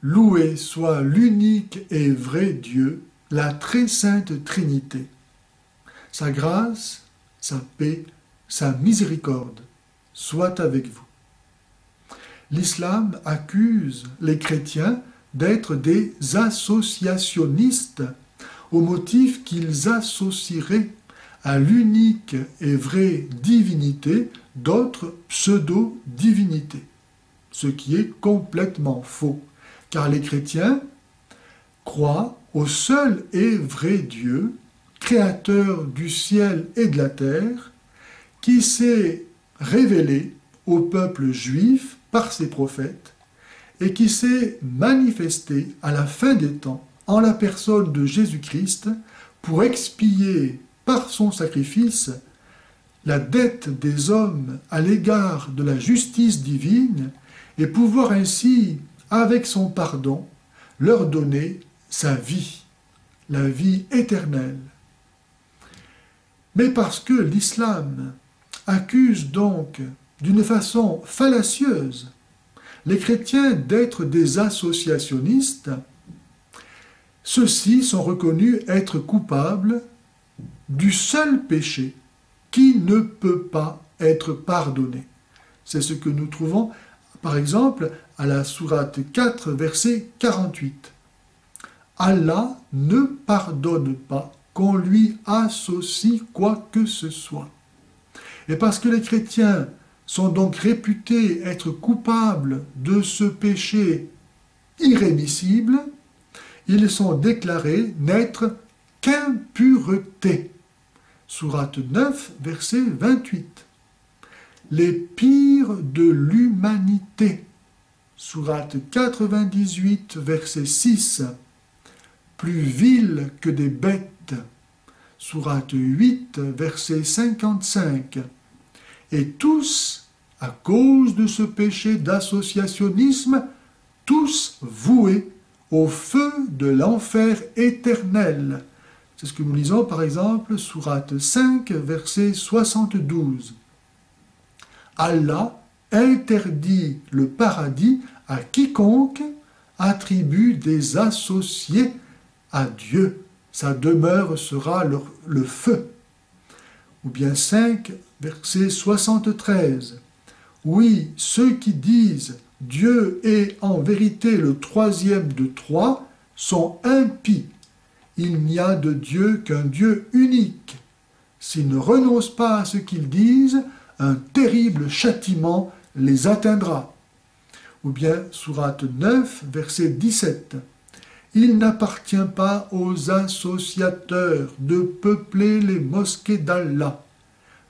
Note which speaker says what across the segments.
Speaker 1: Loué soit l'unique et vrai Dieu, la très sainte Trinité. Sa grâce, sa paix, sa miséricorde soient avec vous. L'islam accuse les chrétiens d'être des associationnistes au motif qu'ils associeraient à l'unique et vraie divinité d'autres pseudo-divinités, ce qui est complètement faux, car les chrétiens croient au seul et vrai Dieu, créateur du ciel et de la terre, qui s'est révélé au peuple juif par ses prophètes et qui s'est manifesté à la fin des temps en la personne de Jésus-Christ pour expier par son sacrifice la dette des hommes à l'égard de la justice divine et pouvoir ainsi, avec son pardon, leur donner sa vie, la vie éternelle. Mais parce que l'islam accuse donc d'une façon fallacieuse les chrétiens d'être des associationnistes, ceux-ci sont reconnus être coupables du seul péché qui ne peut pas être pardonné. C'est ce que nous trouvons, par exemple, à la sourate 4, verset 48. Allah ne pardonne pas qu'on lui associe quoi que ce soit. Et parce que les chrétiens sont donc réputés être coupables de ce péché irrémissible, ils sont déclarés n'être qu'impureté. Sourate 9, verset 28. Les pires de l'humanité. Sourate 98, verset 6. Plus vils que des bêtes. Sourate 8, verset 55. Et tous, à cause de ce péché d'associationnisme, tous voués au feu de l'enfer éternel. C'est ce que nous lisons par exemple, sourate 5, verset 72. Allah interdit le paradis à quiconque attribue des associés à Dieu. Sa demeure sera le feu. Ou bien 5, verset 73. Oui, ceux qui disent Dieu est en vérité le troisième de trois sont impies. Il n'y a de Dieu qu'un Dieu unique. S'ils ne renoncent pas à ce qu'ils disent, un terrible châtiment les atteindra. Ou bien, sourate 9, verset 17. Il n'appartient pas aux associateurs de peupler les mosquées d'Allah,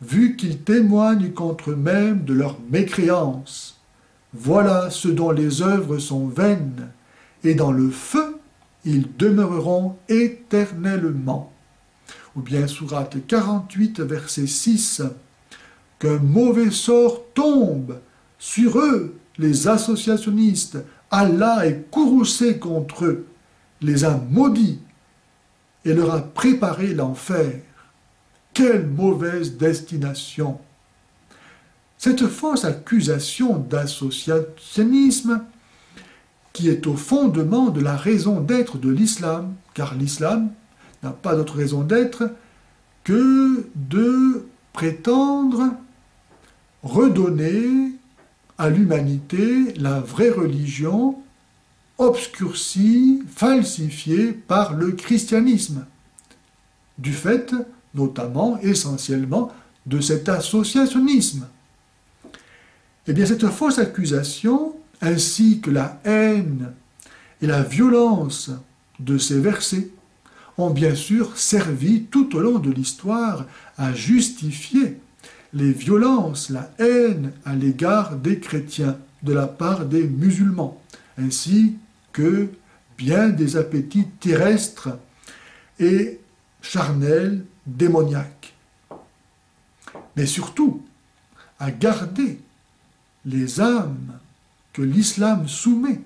Speaker 1: vu qu'ils témoignent contre eux-mêmes de leur mécréance. Voilà ce dont les œuvres sont vaines, et dans le feu, ils demeureront éternellement. Ou bien sourate 48, verset 6. Qu'un mauvais sort tombe sur eux, les associationnistes. Allah est courroucé contre eux, les a maudits et leur a préparé l'enfer. Quelle mauvaise destination! Cette fausse accusation d'associationnisme qui est au fondement de la raison d'être de l'islam, car l'islam n'a pas d'autre raison d'être que de prétendre redonner à l'humanité la vraie religion obscurcie, falsifiée par le christianisme, du fait notamment, essentiellement, de cet associationnisme. Eh bien, cette fausse accusation, ainsi que la haine et la violence de ces versets, ont bien sûr servi tout au long de l'histoire à justifier les violences, la haine à l'égard des chrétiens de la part des musulmans, ainsi que bien des appétits terrestres et charnels démoniaques. Mais surtout, à garder les âmes que l'islam soumet,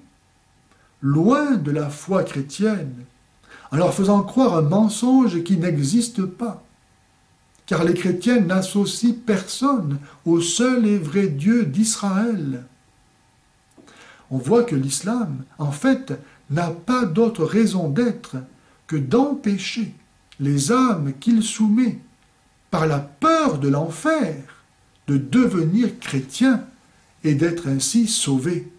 Speaker 1: loin de la foi chrétienne, en leur faisant croire un mensonge qui n'existe pas. Car les chrétiens n'associent personne au seul et vrai Dieu d'Israël. on voit que l'islam, en fait, n'a pas d'autre raison d'être que d'empêcher les âmes qu'il soumet, par la peur de l'enfer, de devenir chrétiens et d'être ainsi sauvés.